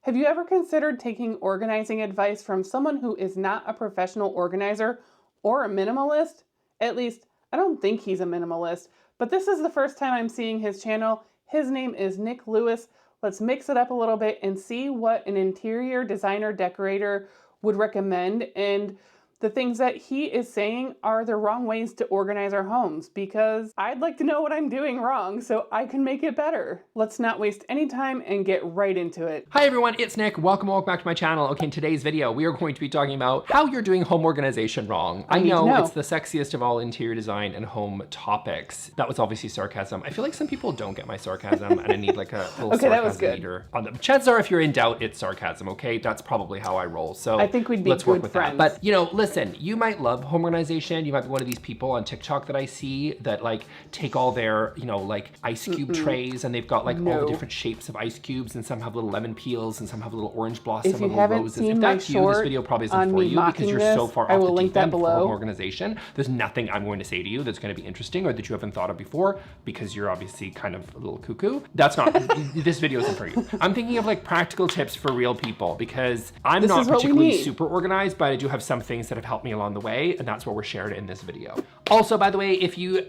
Have you ever considered taking organizing advice from someone who is not a professional organizer or a minimalist? At least, I don't think he's a minimalist, but this is the first time I'm seeing his channel. His name is Nick Lewis. Let's mix it up a little bit and see what an interior designer decorator would recommend. And the things that he is saying are the wrong ways to organize our homes, because I'd like to know what I'm doing wrong so I can make it better. Let's not waste any time and get right into it. Hi everyone, it's Nick. Welcome back to my channel. Okay, in today's video, we are going to be talking about how you're doing home organization wrong. I know it's the sexiest of all interior design and home topics. That was obviously sarcasm. I feel like some people don't get my sarcasm and I need like a little sarcasm meter on them. Chances are if you're in doubt, it's sarcasm, okay? That's probably how I roll. So I think we'd be let's work good with friends. that. But you know, listen, you might love home organization. You might be one of these people on TikTok that I see that like take all their, you know, like ice cube trays and they've got like all the different shapes of ice cubes, and some have little lemon peels and some have little orange blossom and little roses. If that's you, this video probably isn't for you because you're so far off the deep end for home organization. There's nothing I'm going to say to you that's going to be interesting or that you haven't thought of before because you're obviously kind of a little cuckoo. That's not, this video isn't for you. I'm thinking of like practical tips for real people because I'm not particularly super organized, but I do have some things that have helped me along the way, and that's what we're sharing in this video. Also, by the way, if you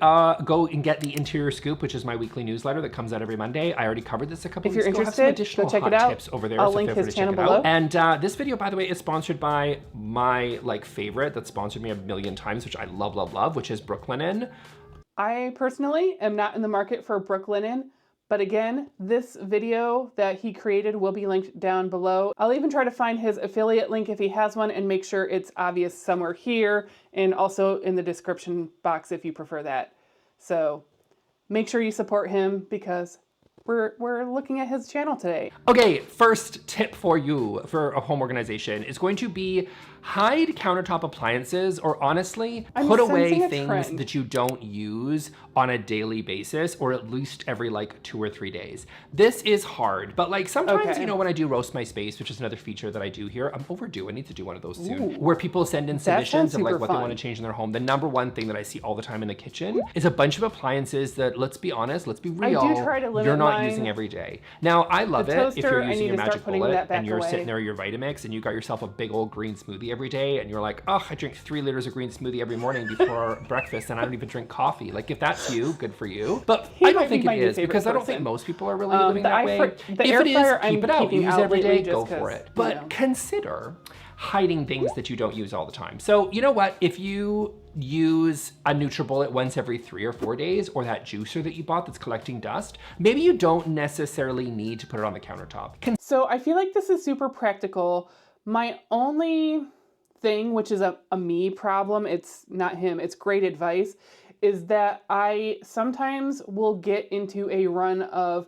go and get the Interior Scoop, which is my weekly newsletter that comes out every Monday, I already covered this a couple weeks ago. If you're interested, go check it out. Tips over there, I'll so link feel free his to check channel it below. out. And this video, by the way, is sponsored by my like favorite that sponsored me a million times, which I love, which is Brooklinen. I personally am not in the market for Brooklinen, but again, this video that he created will be linked down below. I'll even try to find his affiliate link if he has one and make sure it's obvious somewhere here and also in the description box if you prefer that. So make sure you support him because we're looking at his channel today. Okay, first tip for you for a home organization is going to be hide countertop appliances, or honestly, put away things that you don't use on a daily basis, or at least every like 2 or 3 days. This is hard, but like sometimes, you know, when I do Roast My Space, which is another feature that I do here, I'm overdue. I need to do one of those soon, where people send in submissions of like what they want to change in their home. The number one thing that I see all the time in the kitchen is a bunch of appliances that, let's be honest, let's be real, I do try to limit you're not using every day. Now, I love it if you're using your Magic Bullet and you're sitting there, your Vitamix, and you got yourself a big old green smoothie every day, and you're like, oh, I drink 3 liters of green smoothie every morning before breakfast, and I don't even drink coffee. Like, if that's you, good for you. But I don't think it is, because I don't think most people are really living that way. If it is, keep it out. Use it every day, go for it. But consider hiding things that you don't use all the time. So you know what? If you use a NutriBullet once every 3 or 4 days, or that juicer that you bought that's collecting dust, maybe you don't necessarily need to put it on the countertop. So I feel like this is super practical. My only thing, which is a me problem, it's not him, it's great advice, is that I sometimes will get into a run of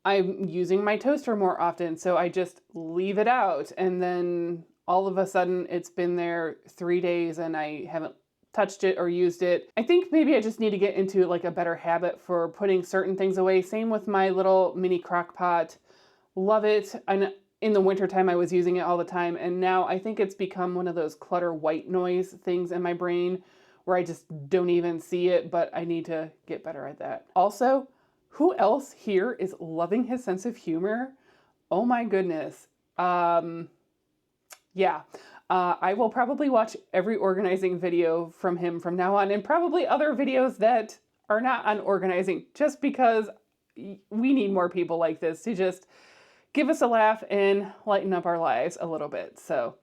I'm using my toaster more often, so I just leave it out, and then all of a sudden it's been there 3 days and I haven't touched it or used it. I think maybe I just need to get into like a better habit for putting certain things away. Same with my little mini crock pot. Love it. And in the wintertime, I was using it all the time. And now I think it's become one of those clutter white noise things in my brain where I just don't even see it, but I need to get better at that. Also, who else here is loving his sense of humor? Oh my goodness. Yeah. I will probably watch every organizing video from him from now on, and probably other videos that are not on organizing, just because we need more people like this to just give us a laugh and lighten up our lives a little bit. So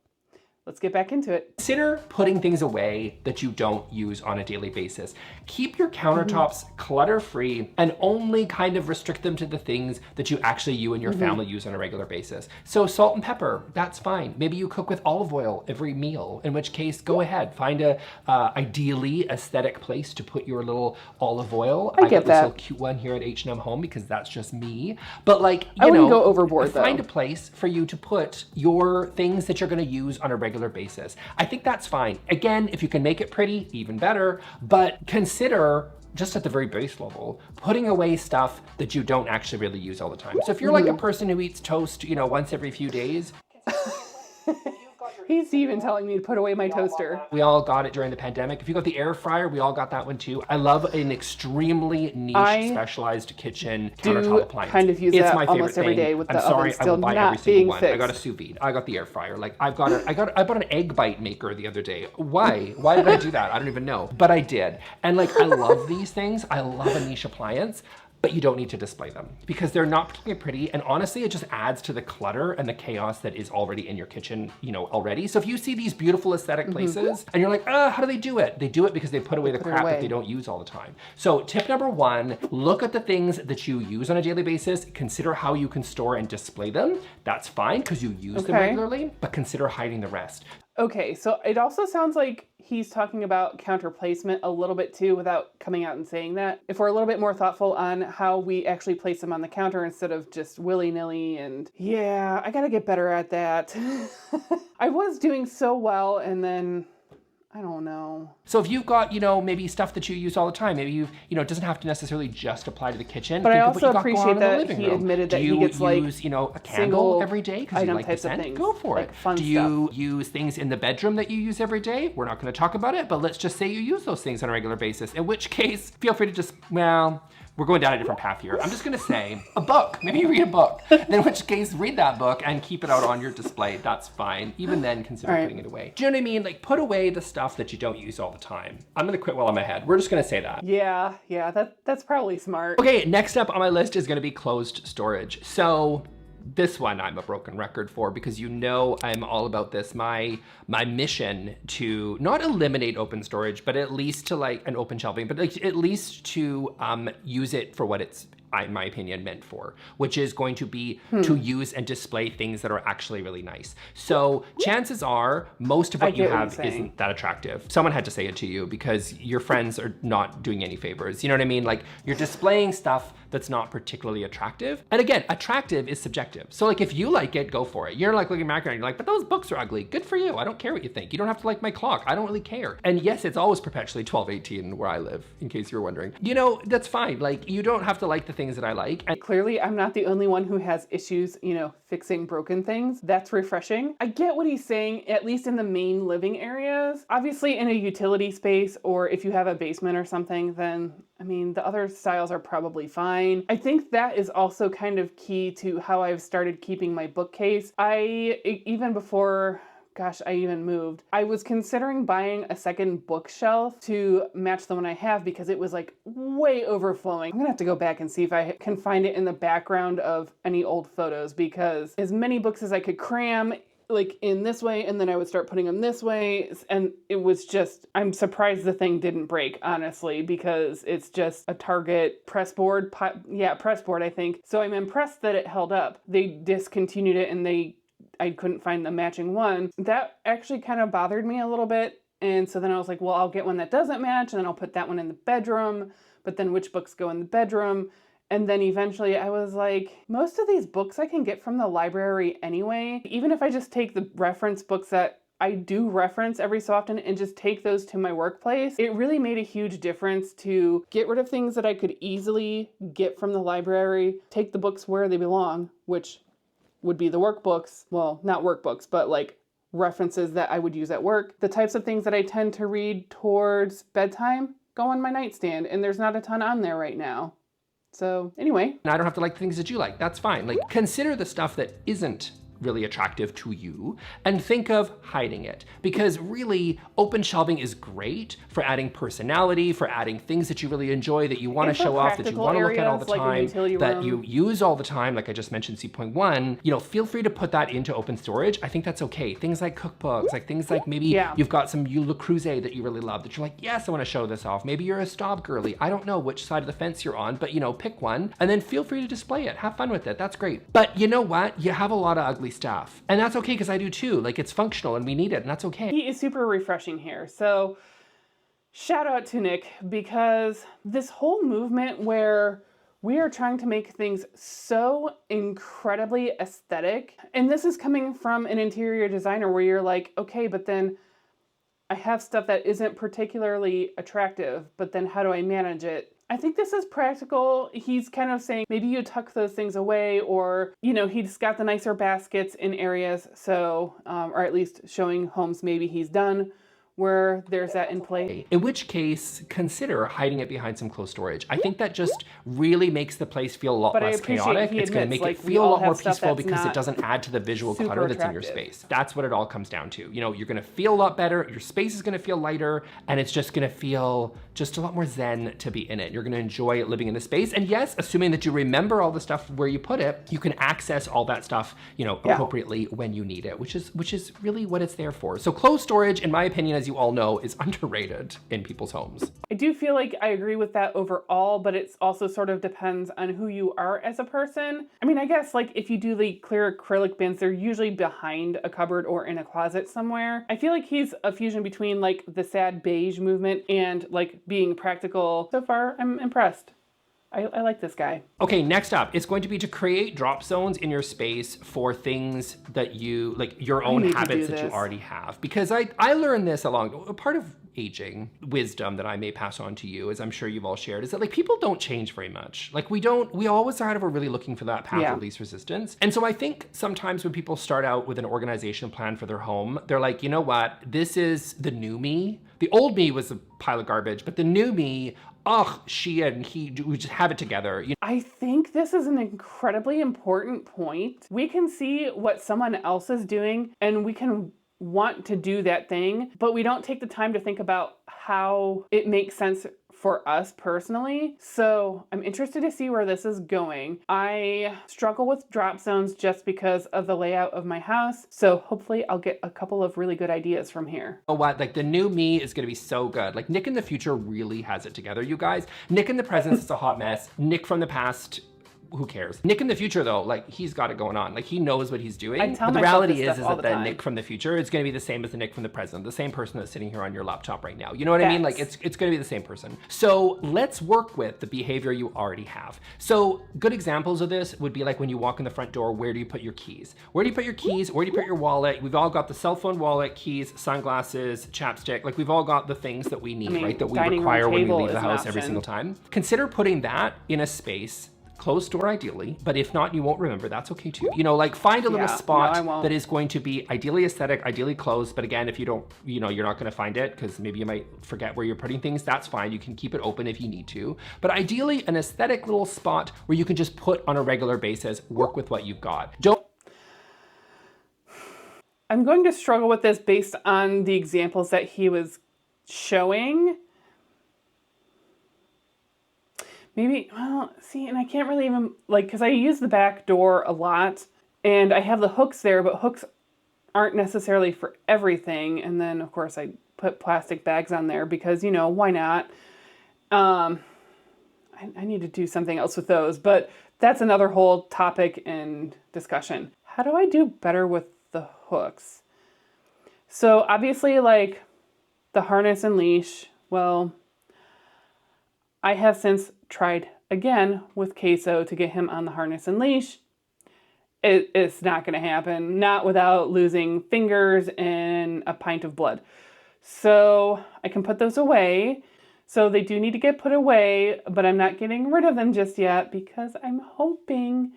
let's get back into it. Consider putting things away that you don't use on a daily basis. Keep your countertops clutter-free and only kind of restrict them to the things that you and your family use on a regular basis. So salt and pepper, that's fine. Maybe you cook with olive oil every meal, in which case, go ahead. Find a ideally aesthetic place to put your little olive oil. I got this little cute one here at H&M Home because that's just me. But like, you know, go overboard, find a place for you to put your things that you're gonna use on a regular basis. I think that's fine. Again, if you can make it pretty, even better, but consider just at the very base level, putting away stuff that you don't actually really use all the time. So if you're like a person who eats toast, you know, once every few days, He's even telling me to put away my toaster. We all got it during the pandemic. If you got the air fryer, we all got that one too. I love an extremely niche, specialized kitchen countertop appliance. Kind of use it's that my favorite almost every thing. day with I'm the sorry, oven still I will buy not every single being one. fixed. I got a sous vide. I got the air fryer. Like I bought an egg bite maker the other day. Why? Why did I do that? I don't even know. But I did. And like I love these things. I love a niche appliance. But you don't need to display them because they're not particularly pretty. And honestly, it just adds to the clutter and the chaos that is already in your kitchen, already. So if you see these beautiful aesthetic places and you're like, how do they do it? They do it because they put away the crap that they don't use all the time. So tip number 1, look at the things that you use on a daily basis. Consider how you can store and display them. That's fine because you use them regularly, but consider hiding the rest. Okay, so it also sounds like he's talking about counter placement a little bit too without coming out and saying that. If we're a little bit more thoughtful on how we actually place them on the counter instead of just willy-nilly, and yeah, I gotta get better at that. I was doing so well and then I don't know. So if you've got, maybe stuff that you use all the time, maybe it doesn't have to necessarily just apply to the kitchen. But Think I of what also you got appreciate going on in the that living he room. admitted that Do you he gets like use, a candle every day because you like the scent? Go for like it. fun Do you use things in the bedroom that you use every day? We're not going to talk about it, but let's just say you use those things on a regular basis. In which case, feel free to just, we're going down a different path here. I'm just gonna say a book. Maybe you read a book. In which case, read that book and keep it out on your display. That's fine. Even then, consider putting it away. Do you know what I mean? Like, put away the stuff that you don't use all the time. I'm gonna quit while I'm ahead. We're just gonna say that. Yeah, that's probably smart. Okay, next up on my list is gonna be closed storage. So this one I'm a broken record for because I'm all about this. My mission to not eliminate open storage, but at least to like an open shelving, but like at least to use it for what it's, in my opinion, meant for, which is going to be to use and display things that are actually really nice. So chances are most of what you have isn't that attractive. Someone had to say it to you because your friends are not doing any favors. You know what I mean? Like you're displaying stuff that's not particularly attractive. And again, attractive is subjective. So like if you like it, go for it. You're like looking back and you're like, but those books are ugly. Good for you. I don't care what you think. You don't have to like my clock. I don't really care. And yes, it's always perpetually 12:18 where I live, in case you're wondering. That's fine. Like you don't have to like the things that I like. And clearly I'm not the only one who has issues, fixing broken things. That's refreshing. I get what he's saying, at least in the main living areas. Obviously in a utility space, or if you have a basement or something, then the other styles are probably fine. I think that is also kind of key to how I've started keeping my bookcase. Even before I even moved, I was considering buying a second bookshelf to match the one I have because it was like way overflowing. I'm gonna have to go back and see if I can find it in the background of any old photos because as many books as I could cram like in this way, and then I would start putting them this way, and it was just, I'm surprised the thing didn't break, honestly, because it's just a Target press board, I think. So I'm impressed that it held up. They discontinued it and I couldn't find the matching one. That actually kind of bothered me a little bit. And so then I was like, well, I'll get one that doesn't match, and then I'll put that one in the bedroom, but then which books go in the bedroom? And then eventually I was like, most of these books I can get from the library anyway. Even if I just take the reference books that I do reference every so often and just take those to my workplace, it really made a huge difference to get rid of things that I could easily get from the library, take the books where they belong, which would be the workbooks. Well, not workbooks, but like references that I would use at work. The types of things that I tend to read towards bedtime go on my nightstand, and there's not a ton on there right now. So anyway. And I don't have to like the things that you like. That's fine. Like consider the stuff that isn't really attractive to you and think of hiding it. Because really, open shelving is great for adding personality, for adding things that you really enjoy, that you want to show off, that you want to look at all the time, that you use all the time, like I just mentioned C.1, you know, feel free to put that into open storage. I think that's okay. Things like cookbooks, like things like maybe you've got some Le Creuset that you really love, that you're like, yes, I want to show this off. Maybe you're a Staub girly. I don't know which side of the fence you're on, but you know, pick one and then feel free to display it. Have fun with it. That's great. But you know what? You have a lot of ugly stuff. And that's okay, because I do too. Like, it's functional and we need it, and that's okay. He is super refreshing here. So shout out to Nick, because this whole movement where we are trying to make things so incredibly aesthetic, and this is coming from an interior designer where you're like, okay, but then I have stuff that isn't particularly attractive, but then how do I manage it? I think this is practical. He's kind of saying maybe you tuck those things away, or, he's got the nicer baskets in areas. So, or at least showing homes maybe he's done where there's that in play. In which case, consider hiding it behind some closed storage. I think that just really makes the place feel a lot less chaotic. It's going to make it feel a lot more peaceful because it doesn't add to the visual clutter that's in your space. That's what it all comes down to. You're going to feel a lot better, your space is going to feel lighter, and it's just going to feel just a lot more zen to be in it. You're going to enjoy living in the space. And yes, assuming that you remember all the stuff where you put it, you can access all that stuff, appropriately when you need it, which is really what it's there for. So closed storage, in my opinion, as you all know, is underrated in people's homes. I do feel like I agree with that overall, but it's also sort of depends on who you are as a person. I mean, I guess like if you do the clear acrylic bins, they're usually behind a cupboard or in a closet somewhere. I feel like he's a fusion between like the sad beige movement and like being practical. So far, I'm impressed. I like this guy. Okay, next up, it's going to be to create drop zones in your space for things that you, like your own habits that you already have. Because I learned this a part of aging wisdom that I may pass on to you, as I'm sure you've all shared, is that like people don't change very much. Like we always are really looking for that path of least resistance. And so I think sometimes when people start out with an organization plan for their home, they're like, you know what, this is the new me. The old me was a pile of garbage, but the new me, she and he, we just have it together. I think this is an incredibly important point. We can see what someone else is doing and we can want to do that thing, but we don't take the time to think about how it makes sense for us personally. So I'm interested to see where this is going. I struggle with drop zones just because of the layout of my house. So hopefully I'll get a couple of really good ideas from here. Oh, what? Like the new me is going to be so good. Like Nick in the future really has it together, you guys. Nick in the present is a hot mess. Nick from the past, who cares? Nick in the future though, like he's got it going on. Like he knows what he's doing. But the reality is that the Nick from the future is going to be the same as the Nick from the present, the same person that's sitting here on your laptop right now. You know what I mean? Like it's going to be the same person. So let's work with the behavior you already have. So good examples of this would be like when you walk in the front door, where do you put your keys? Where do you put your keys? Where do you put your wallet? We've all got the cell phone, wallet, keys, sunglasses, chapstick. Like we've all got the things that we need, right? That we require when we leave the house every single time. Consider putting that in a space, closed door ideally, but if not, you won't remember, that's okay too. Like find a little spot that is going to be ideally aesthetic, ideally closed, but again, if you don't, you're not gonna find it because maybe you might forget where you're putting things, that's fine. You can keep it open if you need to, but ideally an aesthetic little spot where you can just put on a regular basis, work with what you've got. I'm going to struggle with this based on the examples that he was showing. Maybe, well, see, and I can't really even, because I use the back door a lot, and I have the hooks there, but hooks aren't necessarily for everything. And then, of course, I put plastic bags on there because, why not? I need to do something else with those, but that's another whole topic and discussion. How do I do better with the hooks? So obviously, like the harness and leash, well, I have since tried again with Queso to get him on the harness and leash. It's not going to happen, not without losing fingers and a pint of blood. So I can put those away. So they do need to get put away, but I'm not getting rid of them just yet because I'm hoping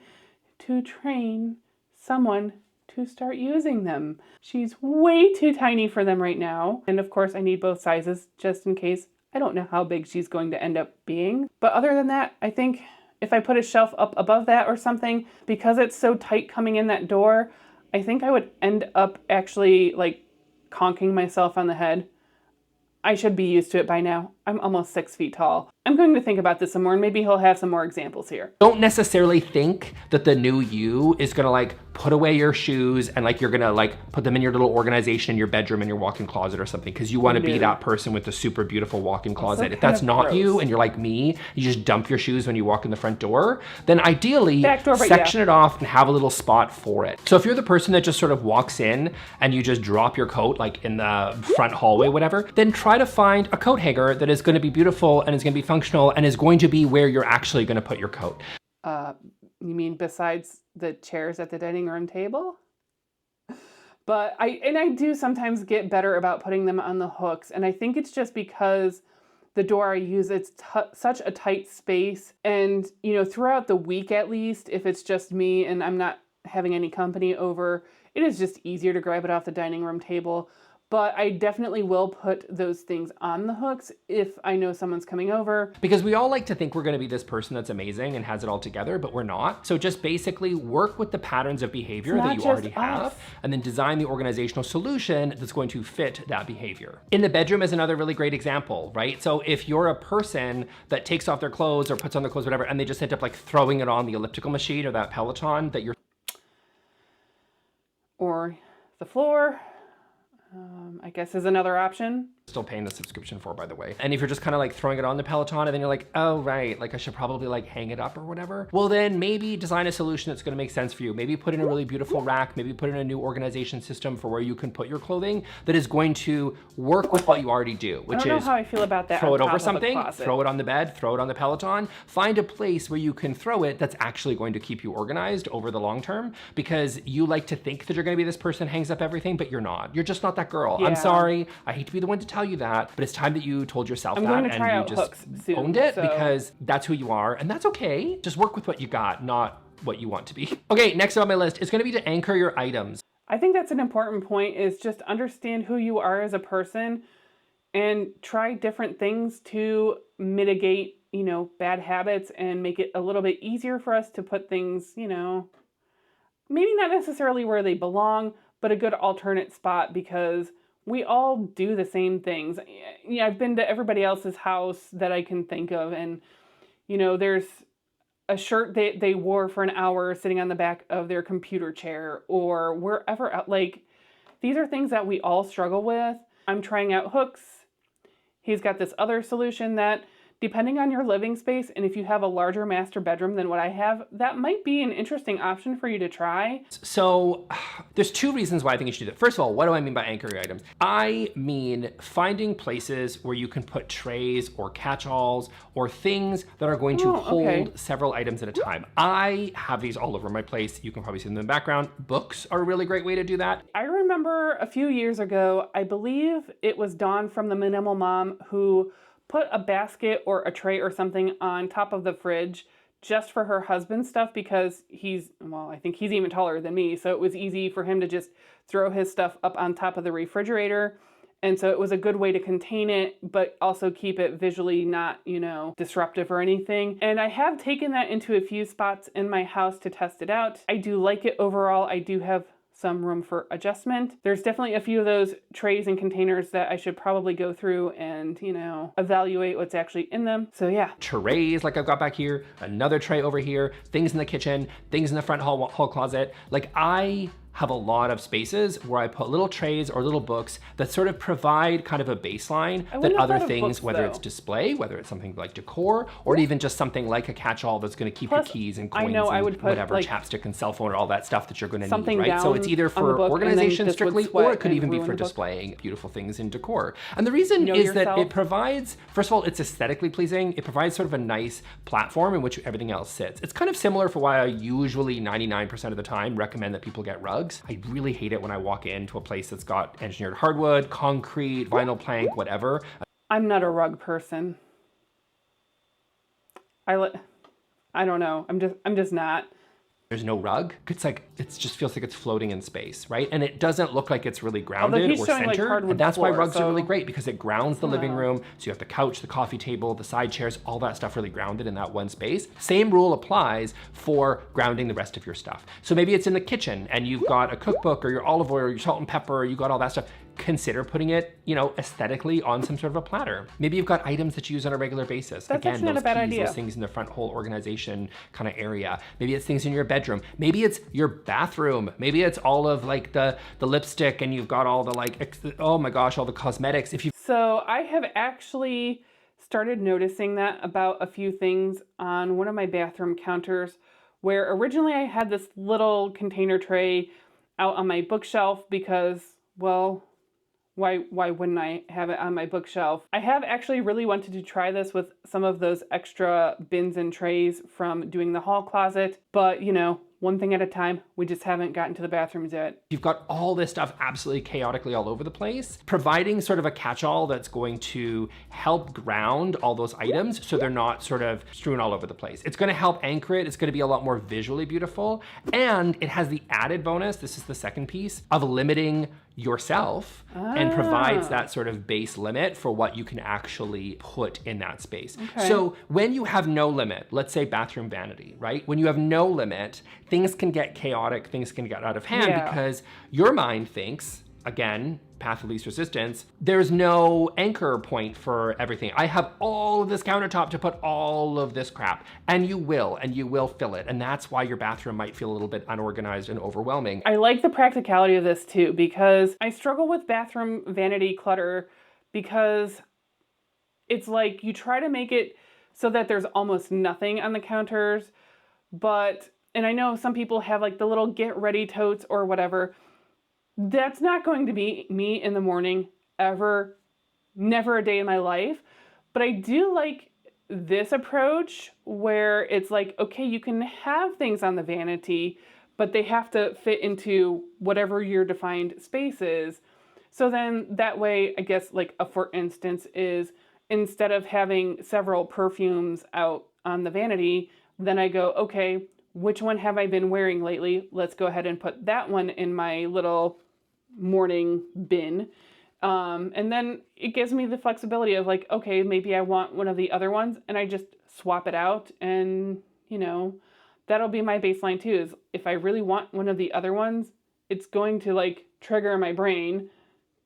to train someone to start using them. She's way too tiny for them right now. And of course I need both sizes just in case. I don't know how big she's going to end up being. But other than that, I think if I put a shelf up above that or something, because it's so tight coming in that door, I think I would end up actually like conking myself on the head. I should be used to it by now. I'm almost 6 feet tall. I'm going to think about this some more and maybe he'll have some more examples here. Don't necessarily think that the new you is gonna like put away your shoes and like you're gonna like put them in your little organization in your bedroom in your walk-in closet or something because you wanna be that person with the super beautiful walk-in closet. If that's not you and you're like me, you just dump your shoes when you walk in the front door, then ideally section it off and have a little spot for it. So if you're the person that just sort of walks in and you just drop your coat like in the front hallway, whatever, then try to find a coat hanger that is gonna be beautiful and is gonna be functional and is going to be where you're actually gonna put your coat. You mean besides the chairs at the dining room table? But I do sometimes get better about putting them on the hooks. And I think it's just because the door I use, it's such a tight space. And, you know, throughout the week at least, if it's just me and I'm not having any company over, it is just easier to grab it off the dining room table. But I definitely will put those things on the hooks if I know someone's coming over. Because we all like to think we're going to be this person that's amazing and has it all together, but we're not. So just basically work with the patterns of behavior that you already have, and then design the organizational solution that's going to fit that behavior. In the bedroom is another really great example, right? So if you're a person that takes off their clothes or puts on their clothes, whatever, and they just end up like throwing it on the elliptical machine or that Peloton that you're... Or the floor, I guess is another option. Still paying the subscription for, by the way. And if you're just kind of like throwing it on the Peloton and then you're like, oh, right, like I should probably like hang it up or whatever. Well, then maybe design a solution that's going to make sense for you. Maybe put in a really beautiful rack, maybe put in a new organization system for where you can put your clothing that is going to work with what you already do, which I don't is know how I feel about that. throw it over something, throw it on the bed, throw it on the Peloton. Find a place where you can throw it that's actually going to keep you organized over the long term, because you like to think that you're going to be this person who hangs up everything, but you're not. You're just not that girl. Yeah. I'm sorry. I hate to be the one to tell you that, but it's time that you told yourself that and you just owned it, because that's who you are, and that's okay. Just work with what you got, not what you want to be. Okay, next on my list is going to be to anchor your items. I think that's an important point, is just understand who you are as a person and try different things to mitigate, you know, bad habits and make it a little bit easier for us to put things, you know, maybe not necessarily where they belong, but a good alternate spot, because we all do the same things. Yeah, I've been to everybody else's house that I can think of, and, you know, there's a shirt they wore for an hour sitting on the back of their computer chair or wherever. Like, these are things that we all struggle with. I'm trying out hooks. He's got this other solution that, depending on your living space, and if you have a larger master bedroom than what I have, that might be an interesting option for you to try. So there's two reasons why I think you should do that. First of all, what do I mean by anchoring items? I mean finding places where you can put trays or catch-alls or things that are going to hold several items at a time. I have these all over my place. You can probably see them in the background. Books are a really great way to do that. I remember a few years ago, I believe it was Dawn from The Minimal Mom who put a basket or a tray or something on top of the fridge just for her husband's stuff, because I think he's even taller than me, so it was easy for him to just throw his stuff up on top of the refrigerator. And so it was a good way to contain it, but also keep it visually not, you know, disruptive or anything. And I have taken that into a few spots in my house to test it out. I do like it overall. I do have some room for adjustment. There's definitely a few of those trays and containers that I should probably go through and, you know, evaluate what's actually in them. So yeah. Trays like I've got back here, another tray over here, things in the kitchen, things in the front hall closet. Like, I have a lot of spaces where I put little trays or little books that sort of provide kind of a baseline that other things, whether it's display, whether it's something like decor, or even just something like a catch-all that's going to keep your keys and coins and whatever, like, chapstick and cell phone or all that stuff that you're going to need, right? So it's either for organization strictly, or it could even be for displaying beautiful things in decor. And the reason is that it provides, first of all, it's aesthetically pleasing. It provides sort of a nice platform in which everything else sits. It's kind of similar for why I usually 99% of the time recommend that people get rugs. I really hate it when I walk into a place that's got engineered hardwood, concrete, vinyl plank, whatever. I'm not a rug person. I don't know. I'm just not. There's no rug. It's like, it just feels like it's floating in space, right? And it doesn't look like it's really grounded or centered. And that's why rugs are really great, because it grounds the living room. So you have the couch, the coffee table, the side chairs, all that stuff really grounded in that one space. Same rule applies for grounding the rest of your stuff. So maybe it's in the kitchen and you've got a cookbook or your olive oil or your salt and pepper, you got all that stuff. Consider putting it, you know, aesthetically on some sort of a platter. Maybe you've got items that you use on a regular basis. That's actually not a bad idea. Those things in the front whole organization kind of area. Maybe it's things in your bedroom. Maybe it's your bathroom. Maybe it's all of like the lipstick, and you've got all the like, oh my gosh, all the cosmetics. So I have actually started noticing that about a few things on one of my bathroom counters, where originally I had this little container tray out on my bookshelf because, well, why wouldn't I have it on my bookshelf? I have actually really wanted to try this with some of those extra bins and trays from doing the hall closet, but, you know, one thing at a time. We just haven't gotten to the bathrooms yet. You've got all this stuff absolutely chaotically all over the place. Providing sort of a catch-all that's going to help ground all those items so they're not sort of strewn all over the place. It's going to help anchor it. It's going to be a lot more visually beautiful. And it has the added bonus, this is the second piece, of limiting yourself and provides that sort of base limit for what you can actually put in that space. Okay. So when you have no limit, let's say bathroom vanity, right? When you have no limit, things can get chaotic, things can get out of hand because your mind thinks, again, path of least resistance, there's no anchor point for everything. I have all of this countertop to put all of this crap, and you will fill it. And that's why your bathroom might feel a little bit unorganized and overwhelming. I like the practicality of this too, because I struggle with bathroom vanity clutter because it's like you try to make it so that there's almost nothing on the counters, and I know some people have like the little get ready totes or whatever. That's not going to be me in the morning ever, never a day in my life. But I do like this approach where it's like, okay, you can have things on the vanity, but they have to fit into whatever your defined space is. So then that way, I guess like for instance is instead of having several perfumes out on the vanity, then I go, okay, which one have I been wearing lately? Let's go ahead and put that one in my little morning bin. And then it gives me the flexibility of like, okay, maybe I want one of the other ones and I just swap it out. And, that'll be my baseline too, is if I really want one of the other ones, it's going to like trigger my brain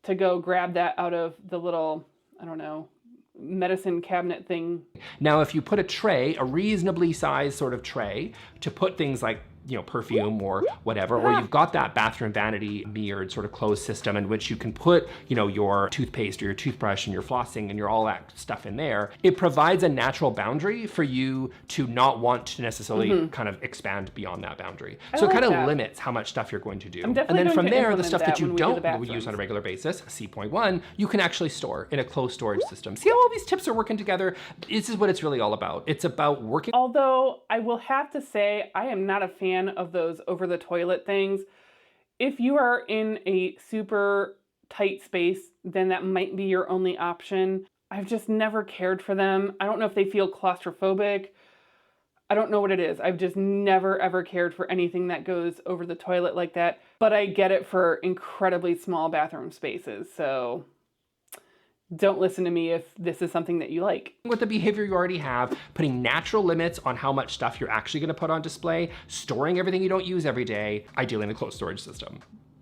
to go grab that out of the little, I don't know, medicine cabinet thing. Now, if you put a tray, a reasonably sized sort of tray to put things like perfume or whatever, or you've got that bathroom vanity mirrored sort of closed system in which you can put, your toothpaste or your toothbrush and your flossing and your all that stuff in there. It provides a natural boundary for you to not want to necessarily kind of expand beyond that boundary. So it kind of limits how much stuff you're going to do. I'm And definitely then going from to there, the implement stuff that that you when we do the don't use bathrooms. on a regular basis, C.1, you can actually store in a closed storage system. See how all these tips are working together? This is what it's really all about. It's about working. Although I will have to say, I am not a fan of those over the toilet things. If you are in a super tight space, then that might be your only option. I've just never cared for them. I don't know if they feel claustrophobic. I don't know what it is. I've just never ever cared for anything that goes over the toilet like that. But I get it for incredibly small bathroom spaces. So don't listen to me if this is something that you like. With the behavior you already have, putting natural limits on how much stuff you're actually going to put on display, storing everything you don't use every day, ideally in a closed storage system.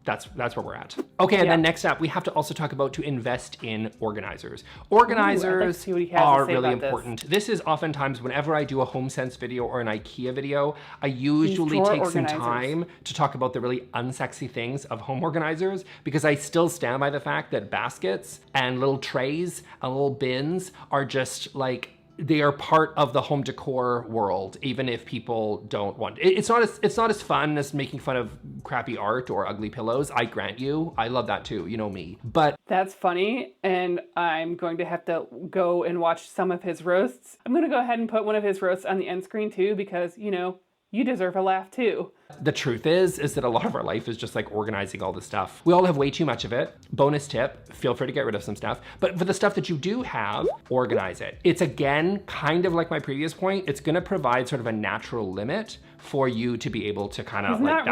That's where we're at. Okay, and then next up, we have to also talk about to invest in organizers. Organizers are really important. This is oftentimes whenever I do a HomeSense video or an IKEA video, I usually take some time to talk about the really unsexy things of home organizers, because I still stand by the fact that baskets and little trays and little bins are just like, they are part of the home decor world, even if people don't want it. It's not as fun as making fun of crappy art or ugly pillows. I grant you, I love that too, you know me. But that's funny, and I'm going to have to go and watch some of his roasts. I'm going to go ahead and put one of his roasts on the end screen too, because you deserve a laugh too. The truth is that a lot of our life is just like organizing all this stuff. We all have way too much of it. Bonus tip, feel free to get rid of some stuff. But for the stuff that you do have, organize it. It's again, kind of like my previous point, it's gonna provide sort of a natural limit for you to be able to kind of like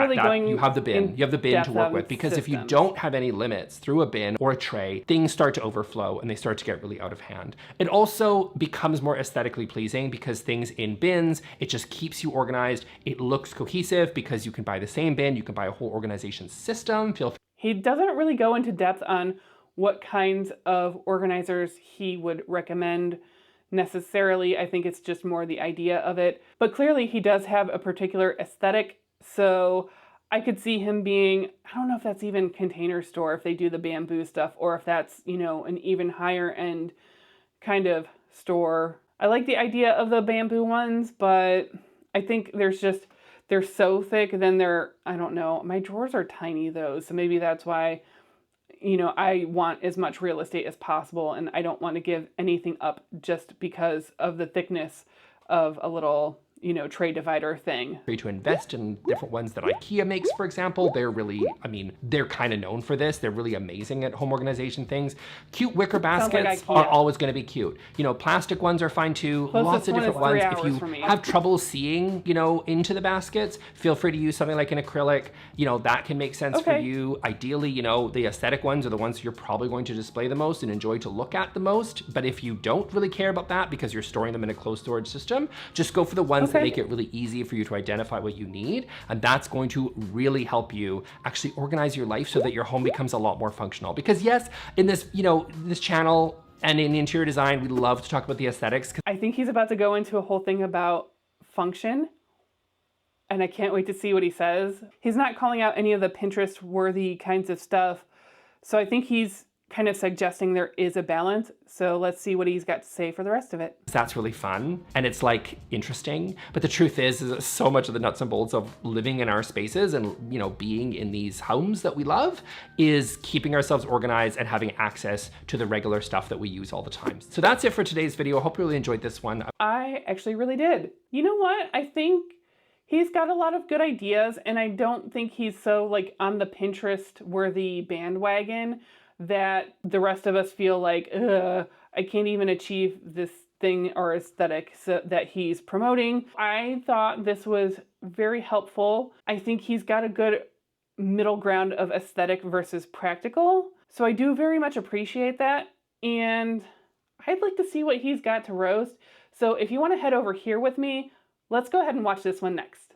you have the bin to work with, because if you don't have any limits through a bin or a tray, things start to overflow and they start to get really out of hand. It also becomes more aesthetically pleasing because things in bins, it just keeps you organized. It looks cohesive because you can buy the same bin, you can buy a whole organization system. He doesn't really go into depth on what kinds of organizers he would recommend necessarily. I think it's just more the idea of it. But clearly he does have a particular aesthetic. So I could see him being, I don't know if that's even Container Store, if they do the bamboo stuff, or if that's, an even higher end kind of store. I like the idea of the bamboo ones, but I think they're so thick, then I don't know. My drawers are tiny though, so maybe that's why I want as much real estate as possible, and I don't want to give anything up just because of the thickness of a little you know, tray divider thing. For you to invest in different ones that IKEA makes, for example. They're really, I mean, they're kind of known for this. They're really amazing at home organization things. Cute wicker baskets are always going to be cute. You know, plastic ones are fine too. Lots of different ones. If you have trouble seeing, you know, into the baskets, feel free to use something like an acrylic. You know, that can make sense for you. Ideally, you know, the aesthetic ones are the ones you're probably going to display the most and enjoy to look at the most. But if you don't really care about that because you're storing them in a closed storage system, just go for the ones that make it really easy for you to identify what you need. And that's going to really help you actually organize your life so that your home becomes a lot more functional. Because yes, in this, you know, this channel and in interior design, we love to talk about the aesthetics. I think he's about to go into a whole thing about function, and I can't wait to see what he says. He's not calling out any of the Pinterest-worthy kinds of stuff, so I think he's kind of suggesting there is a balance. So let's see what he's got to say for the rest of it. That's really fun and it's like interesting. But the truth is that so much of the nuts and bolts of living in our spaces and, you know, being in these homes that we love is keeping ourselves organized and having access to the regular stuff that we use all the time. So that's it for today's video. I hope you really enjoyed this one. I actually really did. You know what? I think he's got a lot of good ideas, and I don't think he's so like on the Pinterest worthy bandwagon that the rest of us feel like, ugh, I can't even achieve this thing or aesthetic that he's promoting. I thought this was very helpful. I think he's got a good middle ground of aesthetic versus practical. So I do very much appreciate that. And I'd like to see what he's got to roast. So if you want to head over here with me, let's go ahead and watch this one next.